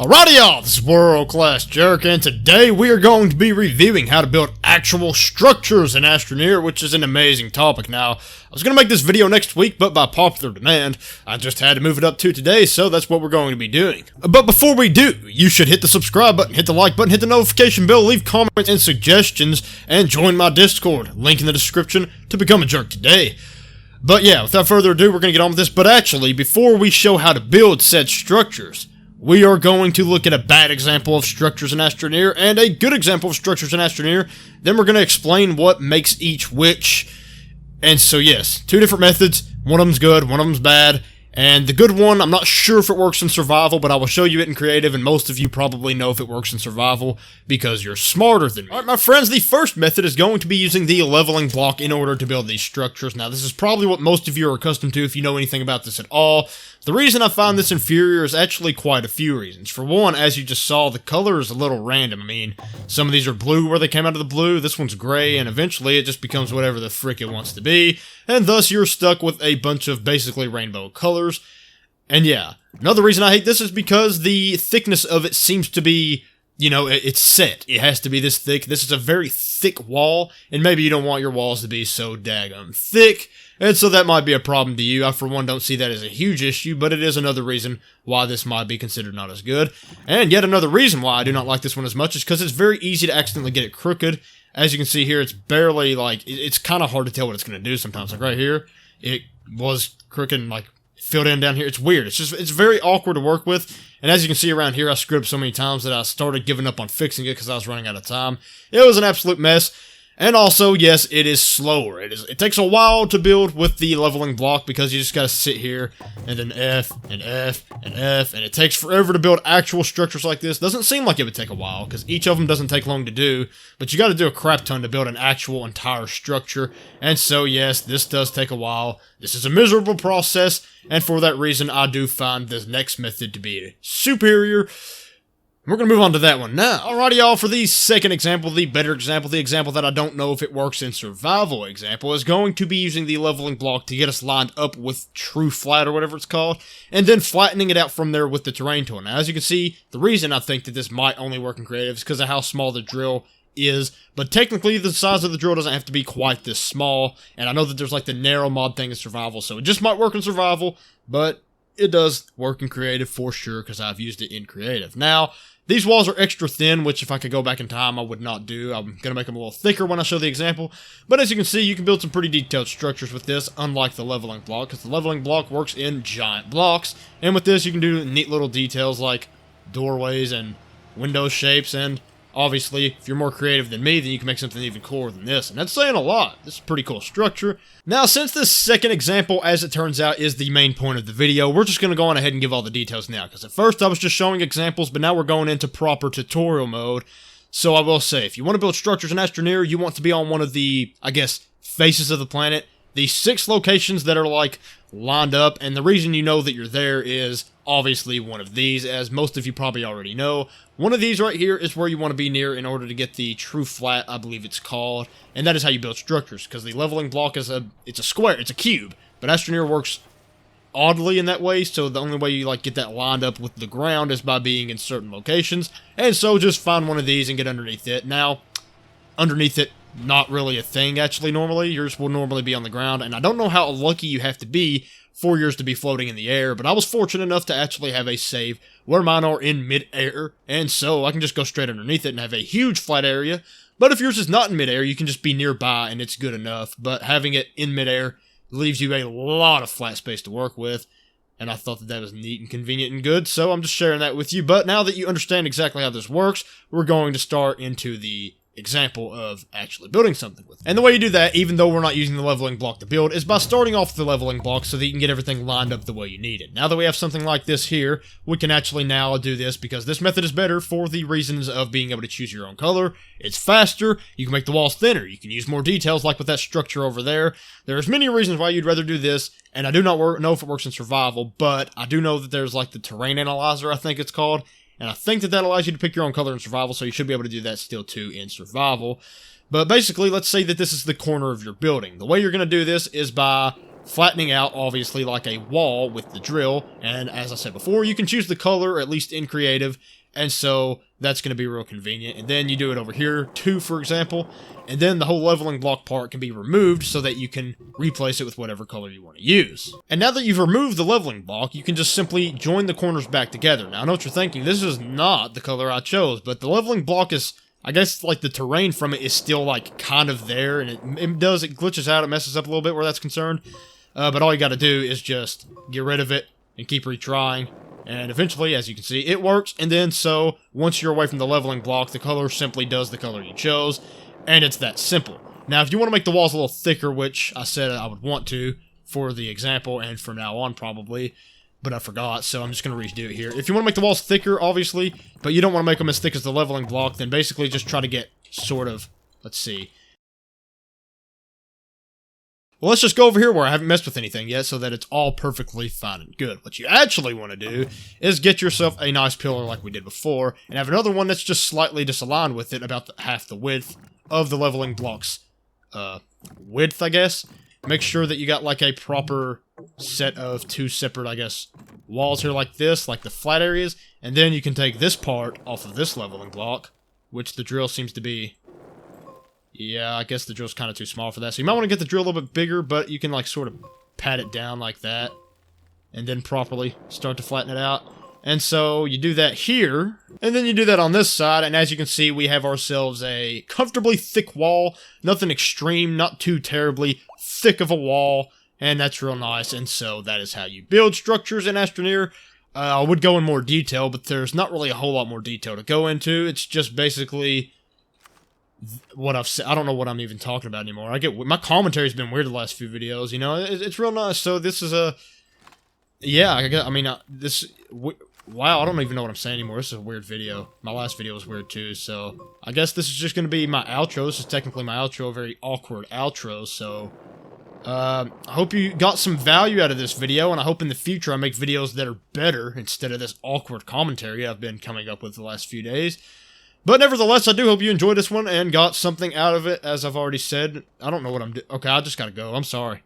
Alrighty y'all, this is World Class Jerk, and today we are going to be reviewing how to build actual structures in Astroneer, which is an amazing topic. Now, I was going to make this video next week, but by popular demand, I just had to move it up to today, so that's what we're going to be doing. But before we do, you should hit the subscribe button, hit the like button, hit the notification bell, leave comments and suggestions, and join my Discord, link in the description, to become a jerk today. But yeah, without further ado, we're going to get on with this, but actually, before we show how to build said structures, we are going to look at a bad example of structures in Astroneer and a good example of structures in Astroneer. Then we're going to explain what makes each which. And so yes, two different methods. One of them's good, one of them's bad. And the good one, I'm not sure if it works in survival, but I will show you it in creative, and most of you probably know if it works in survival because you're smarter than me. Alright, my friends, the first method is going to be using the leveling block in order to build these structures. Now, this is probably what most of you are accustomed to if you know anything about this at all. The reason I find this inferior is actually quite a few reasons. For one, as you just saw, the color is a little random. I mean, some of these are blue where they came out of the blue, this one's gray, and eventually it just becomes whatever the frick it wants to be, and thus you're stuck with a bunch of basically rainbow colors. And yeah, another reason I hate this is because the thickness of it seems to be, you know, it's set. It has to be this thick. This is a very thick wall, and maybe you don't want your walls to be so daggum thick. And so that might be a problem to you. I, for one, don't see that as a huge issue, but it is another reason why this might be considered not as good. And yet another reason why I do not like this one as much is because it's very easy to accidentally get it crooked. As you can see here, it's barely, like, it's kind of hard to tell what it's going to do sometimes. Like right here, it was crooked and, like, filled in down here. It's weird. It's very awkward to work with. And as you can see around here, I screwed up so many times that I started giving up on fixing it because I was running out of time. It was an absolute mess. And also, yes, it is slower. It takes a while to build with the leveling block because you just gotta sit here and then F and F and F, and it takes forever to build actual structures like this. Doesn't seem like it would take a while because each of them doesn't take long to do, but you gotta do a crap ton to build an actual entire structure. And so, yes, this does take a while. This is a miserable process, and for that reason, I do find this next method to be superior. We're going to move on to that one now. Alrighty y'all, for the second example, the better example, the example that I don't know if it works in survival example, is going to be using the leveling block to get us lined up with true flat or whatever it's called, and then flattening it out from there with the terrain tool. Now as you can see, the reason I think that this might only work in creative is because of how small the drill is, but technically the size of the drill doesn't have to be quite this small, and I know that there's like the narrow mod thing in survival, so it just might work in survival, but it does work in creative for sure because I've used it in creative. Now, these walls are extra thin, which if I could go back in time, I would not do. I'm going to make them a little thicker when I show the example. But as you can see, you can build some pretty detailed structures with this, unlike the leveling block, because the leveling block works in giant blocks. And with this, you can do neat little details like doorways and window shapes, and obviously, if you're more creative than me, then you can make something even cooler than this. And that's saying a lot. This is a pretty cool structure. Now, since this second example, as it turns out, is the main point of the video, we're just going to go on ahead and give all the details now. Because at first, I was just showing examples, but now we're going into proper tutorial mode. So I will say, if you want to build structures in Astroneer, you want to be on one of the, I guess, faces of the planet. The 6 locations that are, like, lined up, and the reason you know that you're there is obviously one of these, as most of you probably already know. One of these right here is where you want to be near in order to get the true flat, I believe it's called, and that is how you build structures, because the leveling block is it's a square, it's a cube, but Astroneer works oddly in that way, so the only way you like get that lined up with the ground is by being in certain locations, and so just find one of these and get underneath it. Now, underneath it, not really a thing actually normally. Yours will normally be on the ground, and I don't know how lucky you have to be for yours to be floating in the air, but I was fortunate enough to actually have a save where mine are in mid-air, and so I can just go straight underneath it and have a huge flat area. But if yours is not in mid-air, you can just be nearby and it's good enough, but having it in mid-air leaves you a lot of flat space to work with, and I thought that that was neat and convenient and good, so I'm just sharing that with you. But now that you understand exactly how this works, we're going to start into the example of actually building something with it. And the way you do that, even though we're not using the leveling block to build, is by starting off with the leveling block so that you can get everything lined up the way you need it. Now that we have something like this here, we can actually now do this because this method is better for the reasons of being able to choose your own color. It's faster, you can make the walls thinner, you can use more details like with that structure over there. There's many reasons why you'd rather do this, and I do not know if it works in survival, but I do know that there's like the terrain analyzer, I think it's called, and I think that allows you to pick your own color in survival, so you should be able to do that still too in survival. But basically, let's say that this is the corner of your building. The way you're going to do this is by flattening out, obviously, like a wall with the drill. And as I said before, you can choose the color, at least in creative, and so that's going to be real convenient. And then you do it over here, 2 for example, and then the whole leveling block part can be removed so that you can replace it with whatever color you want to use. And now that you've removed the leveling block, you can just simply join the corners back together. Now I know what you're thinking, this is not the color I chose, but the leveling block is, I guess, like the terrain from it is still like kind of there, and it glitches out, it messes up a little bit where that's concerned. But all you got to do is just get rid of it and keep retrying. And eventually, as you can see, it works. And then, so, once you're away from the leveling block, the color simply does the color you chose. And it's that simple. Now, if you want to make the walls a little thicker, which I said I would want to for the example, and from now on probably, but I forgot, so I'm just going to redo it here. If you want to make the walls thicker, obviously, but you don't want to make them as thick as the leveling block, then basically just try to get sort of, let's see. Well, let's just go over here where I haven't messed with anything yet so that it's all perfectly fine and good. What you actually want to do is get yourself a nice pillar like we did before and have another one that's just slightly disaligned with it, about half the width of the leveling block's width, I guess. Make sure that you got like a proper set of 2 separate, I guess, walls here like this, like the flat areas, and then you can take this part off of this leveling block, which the drill seems to be... Yeah, I guess the drill's kind of too small for that. So you might want to get the drill a little bit bigger, but you can like sort of pat it down like that. And then properly start to flatten it out. And so you do that here. And then you do that on this side. And as you can see, we have ourselves a comfortably thick wall. Nothing extreme, not too terribly thick of a wall. And that's real nice. And so that is how you build structures in Astroneer. I would go in more detail, but there's not really a whole lot more detail to go into. It's just basically... what I've said. I don't know what I'm even talking about anymore. My commentary's been weird the last few videos, you know. It's real nice. So this is a... Yeah, wow, I don't even know what I'm saying anymore. This is a weird video. My last video was weird too, so... I guess this is just going to be my outro. This is technically my outro, a very awkward outro, so... I hope you got some value out of this video, and I hope in the future I make videos that are better instead of this awkward commentary I've been coming up with the last few days. But nevertheless, I do hope you enjoyed this one and got something out of it, as I've already said. I don't know what I'm doing. Okay, I just gotta go. I'm sorry.